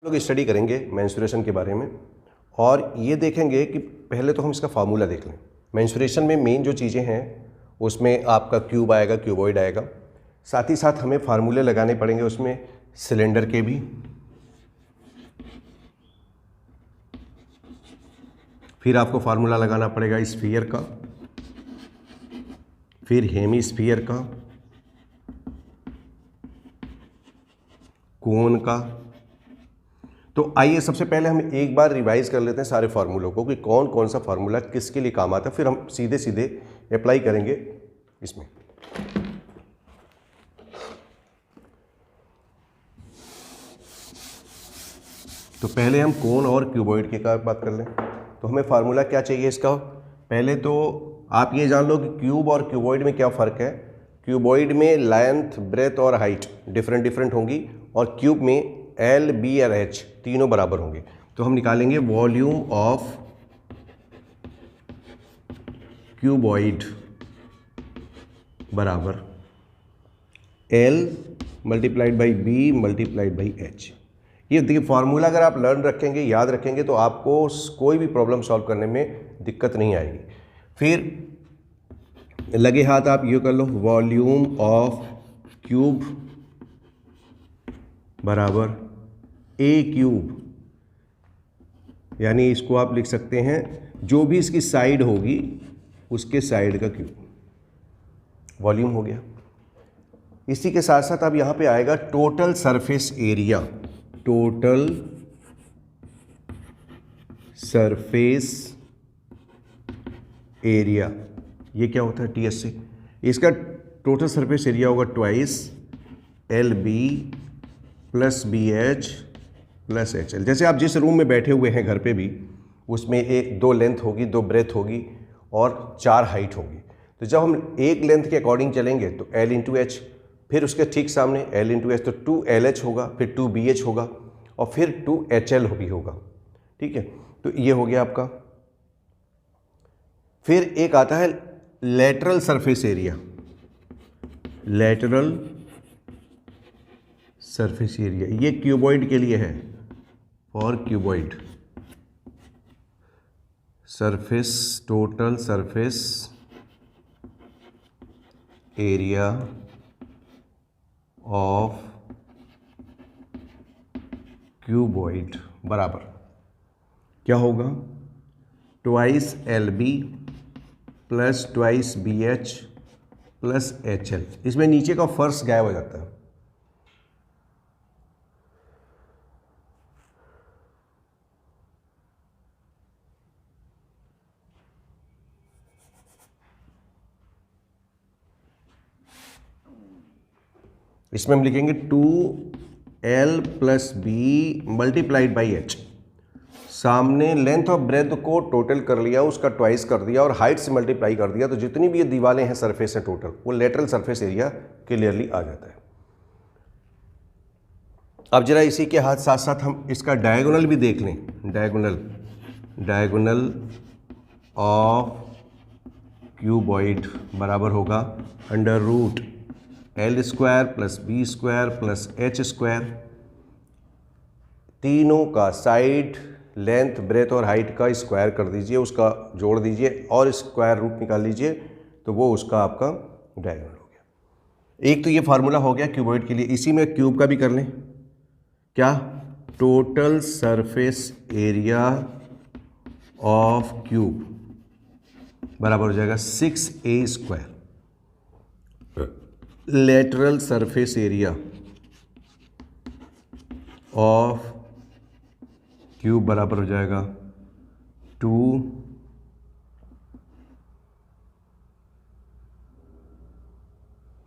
लोग स्टडी करेंगे मेंस्ट्रुएशन के बारे में और ये देखेंगे कि पहले तो हम इसका फार्मूला देख लें। मेंस्ट्रुएशन में मेन जो चीज़ें हैं उसमें आपका क्यूब आएगा, क्यूबॉइड आएगा, साथ ही साथ हमें फार्मूले लगाने पड़ेंगे उसमें सिलेंडर के भी, फिर आपको फार्मूला लगाना पड़ेगा स्फीयर का, फिर हेमीस्फीयर का, कोन का। तो आइए सबसे पहले हम एक बार रिवाइज कर लेते हैं सारे फार्मूलों को कि कौन कौन सा फार्मूला किसके लिए काम आता है, फिर हम सीधे सीधे अप्लाई करेंगे इसमें। तो पहले हम कोन और क्यूबॉइड की बात कर लें। तो हमें फार्मूला क्या चाहिए इसका? पहले तो आप ये जान लो कि क्यूब और क्यूबॉइड में क्या फ़र्क है। क्यूबॉइड में लेंथ, ब्रेथ और हाइट डिफरेंट डिफरेंट होंगी और क्यूब में एल, बी और एच तीनों बराबर होंगे। तो हम निकालेंगे वॉल्यूम ऑफ क्यूबॉइड बराबर L multiplied by B multiplied by H. ये देखिए फार्मूला अगर आप लर्न रखेंगे, याद रखेंगे तो आपको कोई भी प्रॉब्लम सॉल्व करने में दिक्कत नहीं आएगी। फिर लगे हाथ आप ये कर लो, वॉल्यूम ऑफ क्यूब बराबर ए क्यूब, यानी इसको आप लिख सकते हैं जो भी इसकी साइड होगी उसके साइड का क्यूब, वॉल्यूम हो गया। इसी के साथ साथ अब यहाँ पे आएगा total surface area. Total surface area ये क्या होता है? टीएस से इसका टोटल सरफेस एरिया होगा twice L B plus B H plus H L. जैसे आप जिस रूम में बैठे हुए हैं घर पे भी, उसमें एक दो लेंथ होगी, दो ब्रेथ होगी और चार हाइट होगी। तो जब हम एक लेंथ के अकॉर्डिंग चलेंगे तो एल इंटू एच, फिर उसके ठीक सामने एल इंटू एच, तो 2LH होगा, फिर 2BH होगा और फिर 2HL भी होगा। ठीक है, तो ये हो गया आपका। फिर एक आता है lateral surface area. Lateral surface area ये क्यूबॉइड के लिए है, for cuboid surface, total surface area of cuboid बराबर क्या होगा? Twice LB plus twice BH plus HL। इसमें नीचे का फर्श गायब हो जाता है। इसमें हम लिखेंगे 2L plus B multiplied by H. सामने लेंथ और ब्रेथ को टोटल कर लिया, उसका ट्वाइस कर दिया और हाइट से मल्टीप्लाई कर दिया, तो जितनी भी ये दीवारें हैं सरफेस है टोटल, वो लेटरल सरफेस एरिया क्लियरली आ जाता है। अब जरा इसी के साथ साथ हम इसका डायगोनल भी देख लें। डायगोनल ऑफ क्यूबॉइड बराबर होगा under root L square plus B square plus H square. तीनों का साइड, लेंथ, ब्रेथ और हाइट का स्क्वायर कर दीजिए, उसका जोड़ दीजिए और स्क्वायर रूट निकाल लीजिए, तो वो उसका आपका डायगोनल हो गया। एक तो ये फार्मूला हो गया क्यूबॉइड के लिए। इसी में क्यूब का भी कर लें। क्या? Total surface area of cube बराबर हो जाएगा 6A square. Lateral surface area of cube बराबर हो जाएगा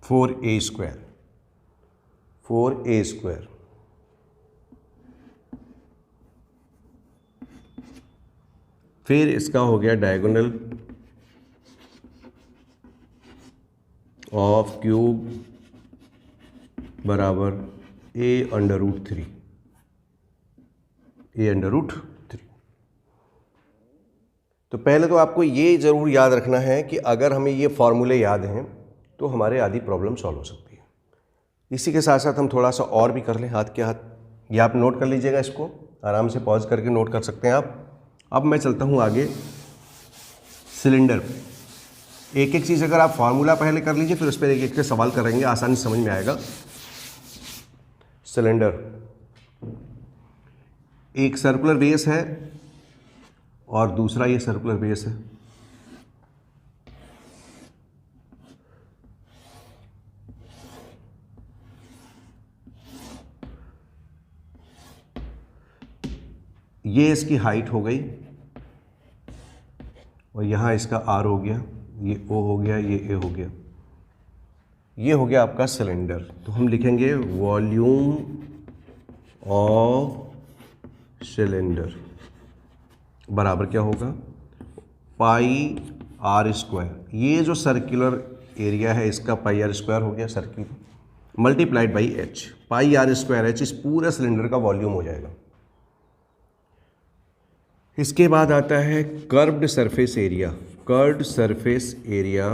4A स्क्वायर। 4A square. फिर इसका हो गया डायगोनल ऑफ क्यूब बराबर A under root 3। A under root 3। तो पहले तो आपको ये ज़रूर याद रखना है कि अगर हमें ये फॉर्मूले याद हैं तो हमारे आधी प्रॉब्लम सॉल्व हो सकती है। इसी के साथ साथ हम थोड़ा सा और भी कर लें हाथ के हाथ। ये आप नोट कर लीजिएगा, इसको आराम से पॉज करके नोट कर सकते हैं आप। अब मैं चलता हूँ आगे सिलेंडर पे। एक एक चीज़ अगर आप फार्मूला पहले कर लीजिए, फिर उस पर एक एक के सवाल करेंगे, आसानी से समझ में आएगा। सिलेंडर एक सर्कुलर बेस है और दूसरा ये सर्कुलर बेस है। ये इसकी हाइट हो गई और यहाँ इसका आर हो गया, ये ओ हो गया, ये ए हो गया। ये हो गया आपका सिलेंडर। तो हम लिखेंगे वॉल्यूम ऑफ सिलेंडर बराबर क्या होगा, पाई आर स्क्वायर। ये जो सर्कुलर एरिया है इसका पाई आर स्क्वायर हो गया circle, multiplied by H. Pi are square H इस पूरे सिलेंडर का वॉल्यूम हो जाएगा। इसके बाद आता है curved surface area. Curved surface area,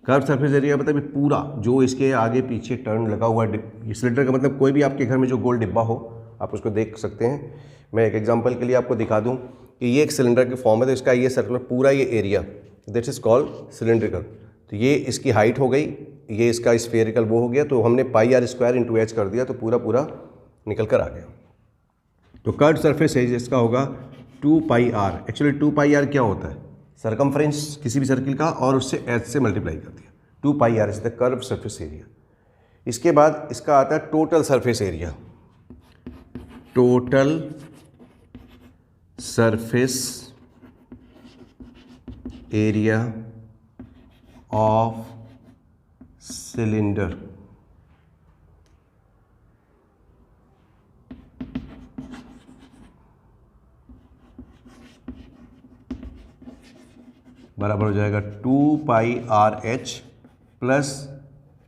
curve surface area मतलब पूरा जो इसके आगे पीछे टर्न लगा हुआ है सिलेंडर का, मतलब कोई भी आपके घर में जो गोल डिब्बा हो आप उसको देख सकते हैं। मैं एक एग्जांपल के लिए आपको दिखा दूं कि ये एक सिलेंडर की फॉर्म है, तो इसका ये सर्कुलर पूरा ये area that is called cylindrical. तो ये इसकी हाइट हो गई, ये इसका स्फेरिकल वो हो गया, तो हमने पाई आर स्क्वायर इंटू एच कर दिया, तो पूरा पूरा निकल कर आ गया। तो कर्व्ड सरफेस एरिया इसका होगा 2 pi are. Actually 2 pi are क्या होता है, सरकमफ्रेंस किसी भी सर्किल का, और उससे एच से मल्टीप्लाई कर दिया। 2 pi r is the curve surface area. इसके बाद इसका आता है total surface area. Total surface area of cylinder बराबर हो जाएगा 2 pi r h plus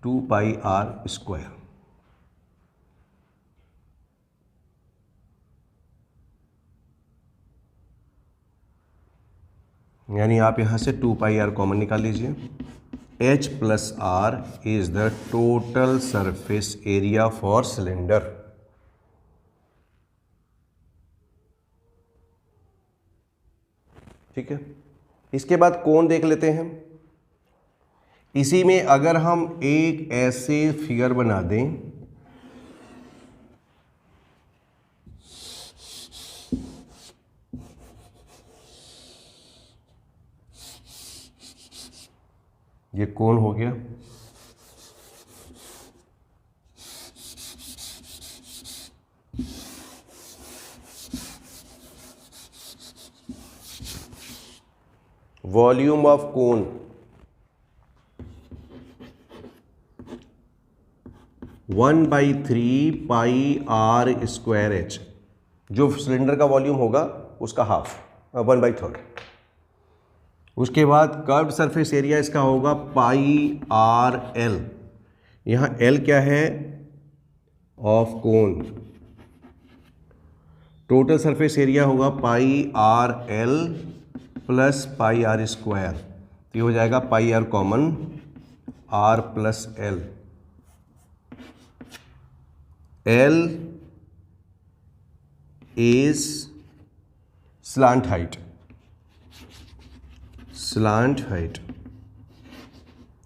2 pi are square. यानी आप यहां से 2 पाई आर कॉमन निकाल लीजिए। H plus R is the total surface area for cylinder. ठीक है, इसके बाद कोण देख लेते हैं। इसी में अगर हम एक ऐसे फिगर बना दें, ये कोण हो गया, volume of cone 1/3 pi are square H. जो सिलेंडर का वॉल्यूम होगा उसका हाफ, 1/3। उसके बाद कर्व्ड सरफेस एरिया इसका होगा पाई आर एल। यहाँ एल क्या है, of cone. Total surface area होगा pi r l plus pi are square. तो ये हो जाएगा pi r common, r plus l. L is slant height, slant height.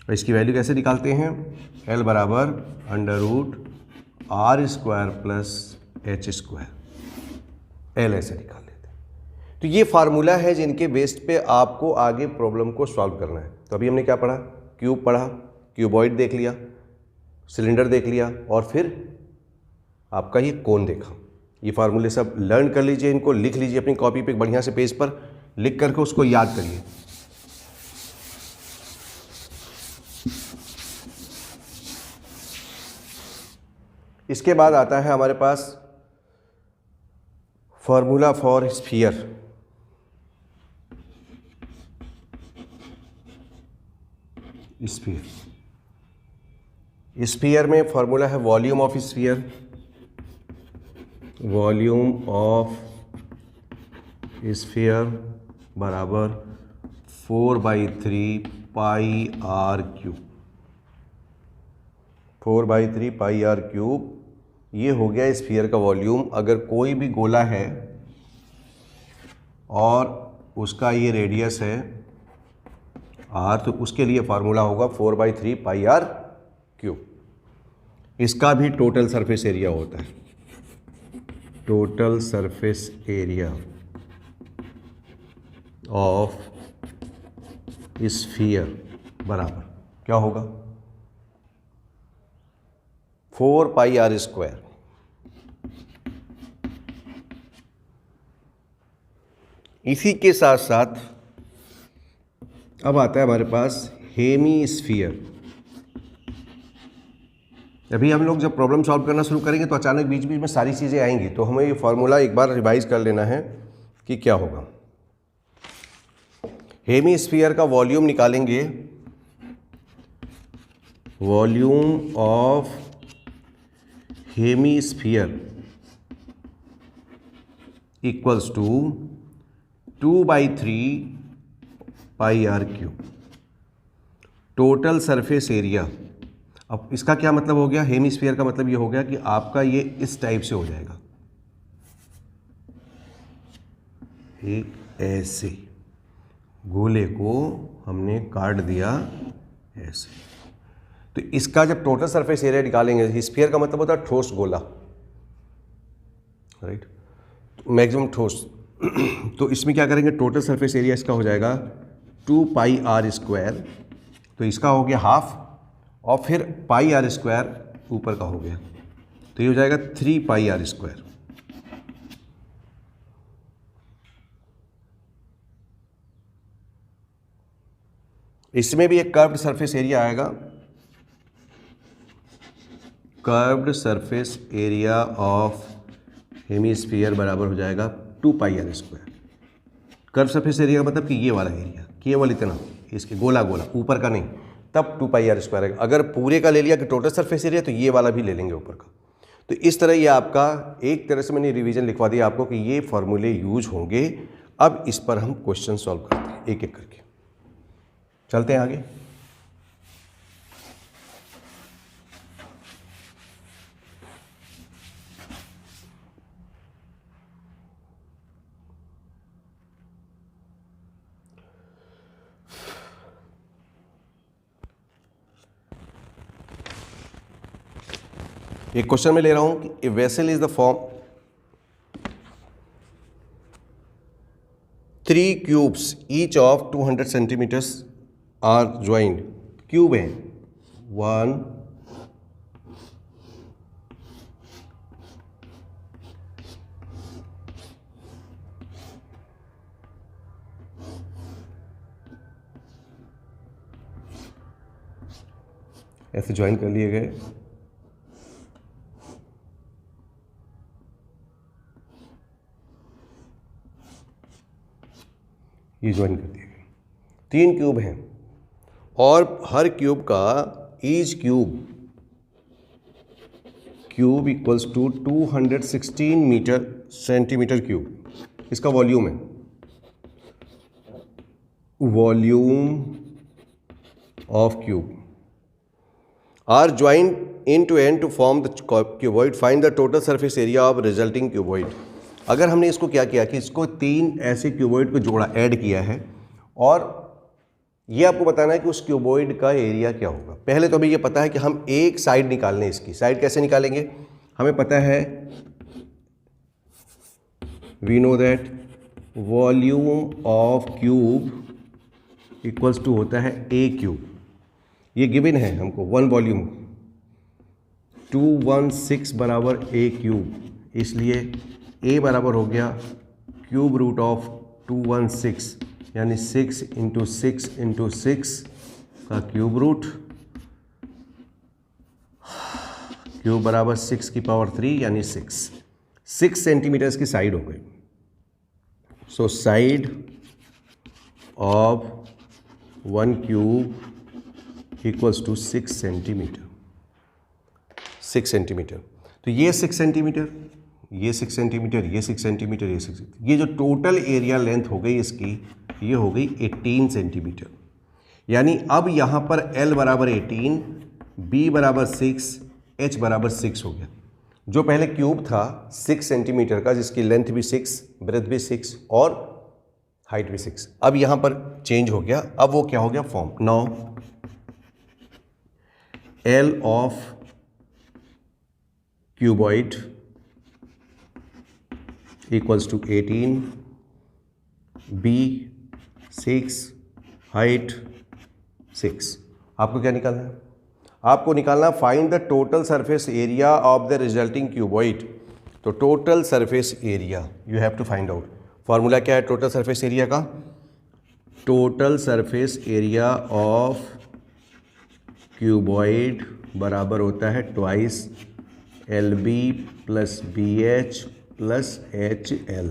और इसकी वैल्यू कैसे निकालते हैं, एल बराबर under root r square plus h square. L ऐसे निकाल लेते हैं। तो ये फार्मूला है जिनके बेस पे आपको आगे प्रॉब्लम को सॉल्व करना है। तो अभी हमने क्या पढ़ा, क्यूब पढ़ा, क्यूबॉइड देख लिया, सिलेंडर देख लिया, और फिर आपका ये कोन देखा। ये फार्मूले सब लर्न कर लीजिए, इनको लिख लीजिए अपनी कॉपी पे बढ़िया से पेज पर लिख करके उसको याद करिए। इसके बाद आता है हमारे पास formula for sphere. Sphere, sphere में फॉर्मूला है volume of sphere. Volume of sphere बराबर 4/3 pi are cube. 4/3 pi are cube, ये हो गया स्फीयर का वॉल्यूम। अगर कोई भी गोला है और उसका ये रेडियस है आर, तो उसके लिए फार्मूला होगा 4/3 पाई आर क्यूब। इसका भी टोटल सरफेस एरिया होता है, total surface area of sphere बराबर क्या होगा 4 पाई आर स्क्वायर। इसी के साथ साथ अब आता है हमारे पास हेमी स्फीयर। अभी हम लोग जब प्रॉब्लम सॉल्व करना शुरू करेंगे तो अचानक बीच बीच में सारी चीज़ें आएंगी, तो हमें ये फॉर्मूला एक बार रिवाइज कर लेना है कि क्या होगा। हेमी स्फीयर का वॉल्यूम निकालेंगे, volume of hemisphere equals to 2/3 pi are cube. Total surface area, अब इसका क्या मतलब हो गया, हेमी स्फीयर का मतलब ये हो गया कि आपका ये इस टाइप से हो जाएगा, एक ऐसे गोले को हमने काट दिया ऐसे। तो इसका जब टोटल सरफेस एरिया निकालेंगे, स्फीयर का मतलब होता है ठोस गोला, राइट, मैक्सिमम ठोस। तो इसमें क्या करेंगे, टोटल सरफेस एरिया इसका हो जाएगा 2 पाई आर स्क्वायर, तो इसका हो गया हाफ, और फिर पाई आर स्क्वायर ऊपर का हो गया, तो ये हो जाएगा 3 पाई आर स्क्वायर। इसमें भी एक कर्व्ड सरफेस एरिया आएगा, curved surface area of hemisphere बराबर हो जाएगा 2 pi are square. Curve surface area का मतलब कि ये वाला एरिया, केवल इतना, इसके गोला गोला, ऊपर का नहीं, तब 2 पाई आर स्क्वायर है। अगर पूरे का ले लिया कि टोटल सरफेस एरिया, तो ये वाला भी ले लेंगे ऊपर का। तो इस तरह ये आपका एक तरह से मैंने रिवीजन लिखवा दिया आपको कि ये फॉर्मूले यूज होंगे। अब इस पर हम क्वेश्चन सॉल्व करते हैं एक एक करके, चलते हैं आगे। एक क्वेश्चन में ले रहा हूं कि a vessel is the form 3 cubes each of 200 centimetres are joined. Cube है 1 ऐसे ज्वाइन कर लिए गए, ये ज्वाइन कर दिए गए। 3 क्यूब हैं और हर क्यूब का each cube equals to 216 centimetre cube. इसका वॉल्यूम है, volume of cube are joined end to end to form the cuboid. Find the total surface area of resulting cuboid. अगर हमने इसको क्या किया कि इसको 3 ऐसे क्यूबॉइड को जोड़ा, ऐड किया है, और ये आपको बताना है कि उस क्यूबॉइड का एरिया क्या होगा। पहले तो अभी ये पता है कि हम एक साइड निकालने, इसकी साइड कैसे निकालेंगे, हमें पता है, we know that volume of cube equals to होता है ए क्यूब। ये गिवन है हमको, 1 वॉल्यूम 216 बराबर ए क्यूब, इसलिए ए बराबर हो गया क्यूब रूट ऑफ 216, यानी 6 इंटू 6 इंटू 6 का क्यूब रूट, क्यूब बराबर 6 की पावर 3 यानी 6 सेंटीमीटर्स की साइड हो गई। So side of 1 cube equals to 6 centimetre. 6 centimetre, तो ये 6 सेंटीमीटर, ये 6 सेंटीमीटर, ये 6 सेंटीमीटर, ये 6, ये जो टोटल एरिया लेंथ हो गई इसकी, ये हो गई 18 सेंटीमीटर। यानी अब यहाँ पर L बराबर 18, b बराबर 6, h बराबर 6 हो गया। जो पहले क्यूब था 6 सेंटीमीटर का, जिसकी लेंथ भी 6, ब्रेथ भी 6 और हाइट भी 6, अब यहाँ पर चेंज हो गया। अब वो क्या हो गया form. Now L of cuboid equals to 18, b 6, height 6। आपको क्या निकालना है? आपको निकालना find the total surface area of the resulting cuboid. तो total surface area you have to find out. Formula क्या है टोटल सरफेस एरिया का? Total surface area of cuboid बराबर होता है twice LB plus BH plus HL।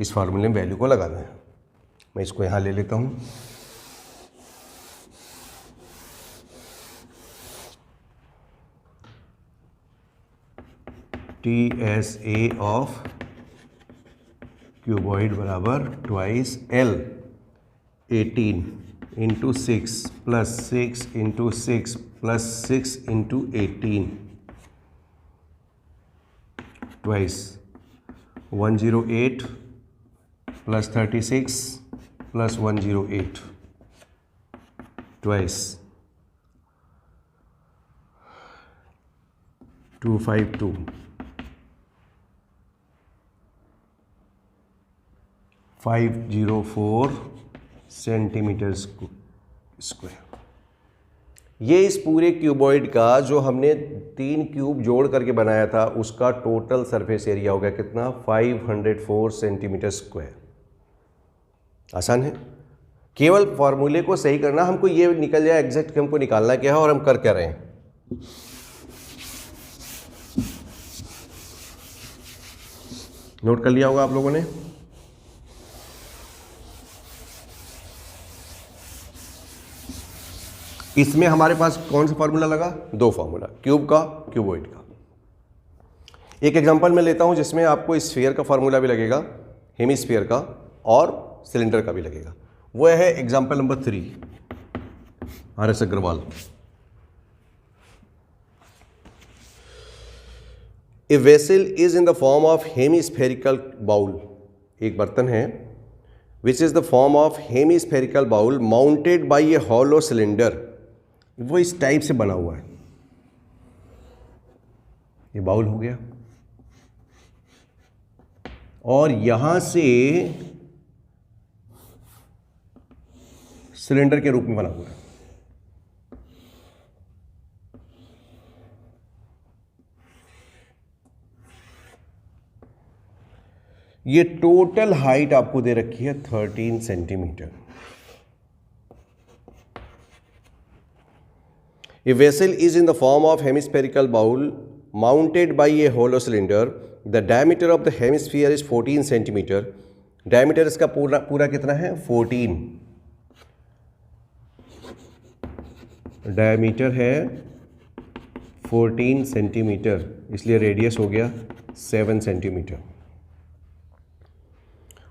इस फार्मूले में वैल्यू को लगाना है। मैं इसको यहाँ ले लेता हूँ। TSA ऑफ क्यूबॉइड बराबर twice L 18 into 6 plus 6 into 6 plus 6 into 18 twice 108 plus 36 plus 108 twice 252 504 centimetre square. ये इस पूरे क्यूबॉइड का जो हमने 3 क्यूब जोड़ करके बनाया था उसका टोटल सरफेस एरिया हो गया कितना? 504 सेंटीमीटर स्क्वायर। आसान है, केवल फॉर्मूले को सही करना। हमको ये निकल जाए एग्जैक्ट हमको निकालना क्या है और हम कर क्या रहे हैं। नोट कर लिया होगा आप लोगों ने। इसमें हमारे पास कौन सा फॉर्मूला लगा? 2 फॉर्मूला, क्यूब का, क्यूबॉइड का। एक एग्जांपल मैं लेता हूं जिसमें आपको स्फीयर का फॉर्मूला भी लगेगा, हेमिस्फीयर का और सिलेंडर का भी लगेगा। वो है example number 3, RS Agrawal. A vessel is in the form of hemispherical bowl. एक बर्तन है which is the form of hemispherical bowl mounted by a hollow cylinder. वो इस टाइप से बना हुआ है। ये बाउल हो गया और यहां से सिलेंडर के रूप में बना हुआ है। ये टोटल हाइट आपको दे रखी है 13 centimetre. A vessel is in the form of hemispherical bowl mounted by a hollow cylinder. The diameter of the hemisphere is 14 centimeter. Diameter इसका पूरा कितना है? 14. Diameter है 14 सेंटीमीटर, इसलिए रेडियस हो गया 7 centimetre.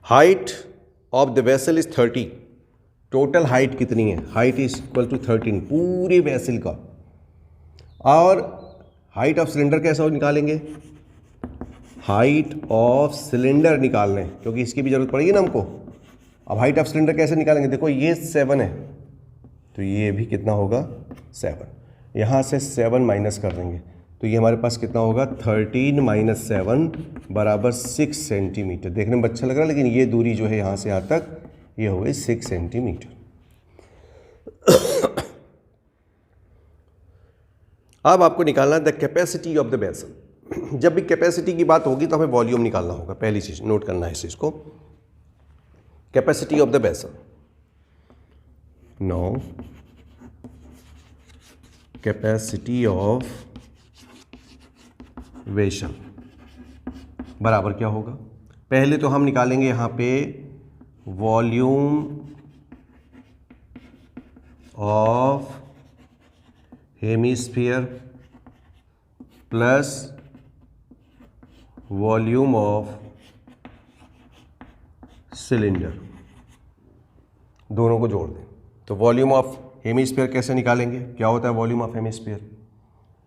Height of the vessel is 30. Total height कितनी है? हाइट इज इक्वल टू 13 पूरे वेसल का। और हाइट ऑफ सिलेंडर कैसा निकालेंगे? हाइट ऑफ सिलेंडर निकालना है क्योंकि इसकी भी जरूरत पड़ेगी ना हमको। अब हाइट ऑफ सिलेंडर कैसे निकालेंगे? देखो ये 7 है तो ये भी कितना होगा? 7। यहाँ से 7 माइनस कर देंगे तो ये हमारे पास कितना होगा? 13 माइनस 7 बराबर 6 सेंटीमीटर। देखने में अच्छा लग रहा है लेकिन ये दूरी जो है यहाँ से यहाँ तक ये हो गई 6 सेंटीमीटर। अब आपको निकालना the capacity of the vessel. जब भी कैपेसिटी की बात होगी तो हमें वॉल्यूम निकालना होगा। पहली चीज नोट करना है इस चीज को, capacity of the vessel. No, capacity of vessel बराबर क्या होगा? पहले तो हम निकालेंगे यहां पे volume of hemisphere plus volume of cylinder, दोनों को जोड़ दें तो वॉल्यूम ऑफ हेमिस्फीयर कैसे निकालेंगे, क्या होता है volume of hemisphere,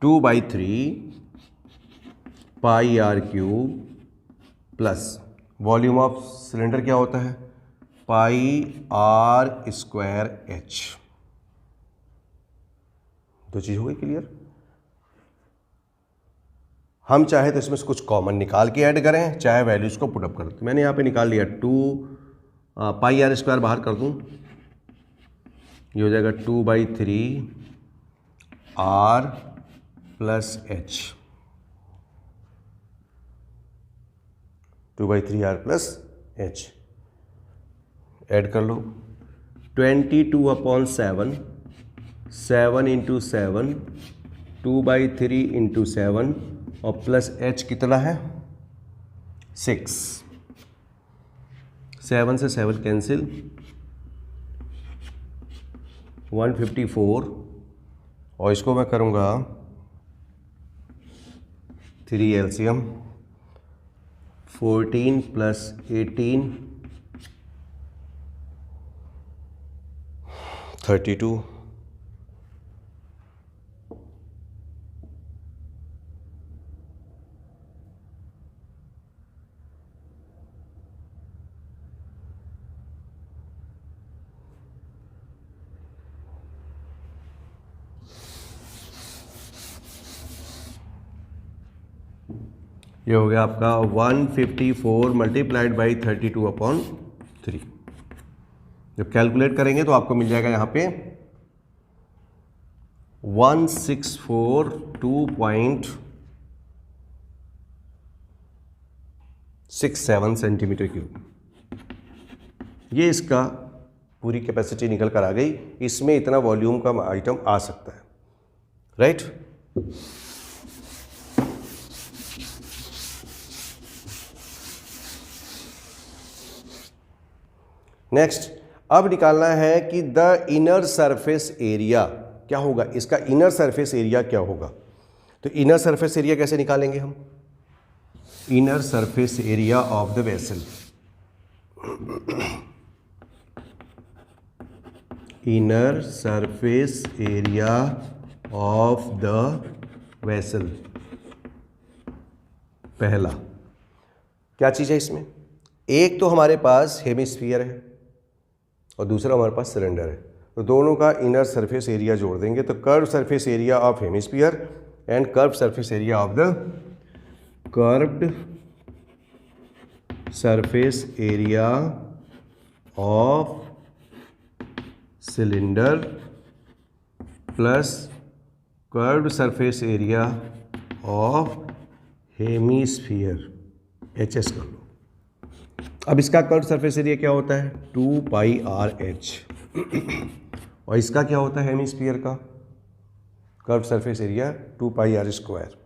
2/3 pi are cube plus volume of cylinder क्या होता है, पाई आर स्क्वायर एच। दो चीज हो गई क्लियर। हम चाहे तो इसमें से कुछ कॉमन निकाल के ऐड करें, चाहे वैल्यूज को पुटअप कर दें। मैंने यहाँ पे निकाल लिया 2 पाई आर स्क्वायर बाहर कर दूं, ये हो जाएगा 2/3 r plus h, 2/3 r plus h add कर लो। 22/7, 7 × 7, 2/3 × 7 और प्लस एच कितना है 6, 7 से 7 कैंसिल, 154 और इसको मैं करूँगा 3 एलसीएम, 14 + 18 32, ये हो गया आपका 154 × 32/3। जब कैलकुलेट करेंगे तो आपको मिल जाएगा यहाँ पे 1642.67 सेंटीमीटर क्यूब। ये इसका पूरी कैपेसिटी निकल कर आ गई। इसमें इतना वॉल्यूम का आइटम आ सकता है, राइट। नेक्स्ट अब निकालना है कि द इनर सरफेस एरिया क्या होगा, इसका इनर सरफेस एरिया क्या होगा। तो इनर सरफेस एरिया कैसे निकालेंगे हम, inner surface area of the vessel, inner surface area of the vessel. पहला क्या चीज है इसमें, एक तो हमारे पास हेमिस्फीयर है और दूसरा हमारे पास सिलेंडर है, तो दोनों का इनर सरफेस एरिया जोड़ देंगे तो curve surface area of hemisphere and curve surface area of the curved surface area of cylinder plus curved surface area of hemisphere, HS कर लो। अब इसका कर्व सरफेस एरिया क्या होता है 2πRH और इसका क्या होता है हेमिस्फीयर का कर्व सरफेस एरिया 2πr²।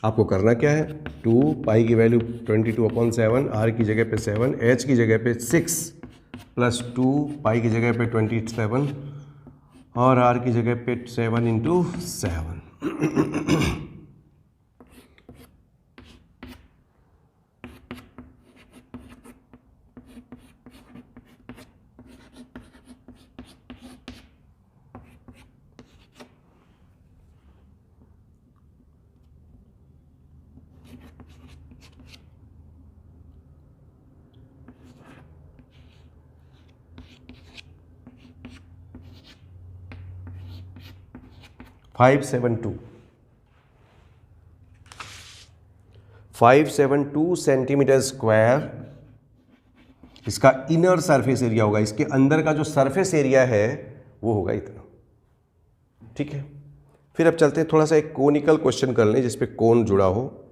आपको करना क्या है, 2 की वैल्यू 22/7, r की जगह पे 7, h की जगह पे 6 प्लस 2 की जगह पे 27 और r की जगह पे 7 × 7। 572 सेंटीमीटर स्क्वायर इसका इनर सरफेस एरिया होगा। इसके अंदर का जो सरफेस एरिया है वो होगा इतना, ठीक है। फिर अब चलते हैं थोड़ा सा एक कोनिकल क्वेश्चन कर लें जिसपे कोन जुड़ा हो।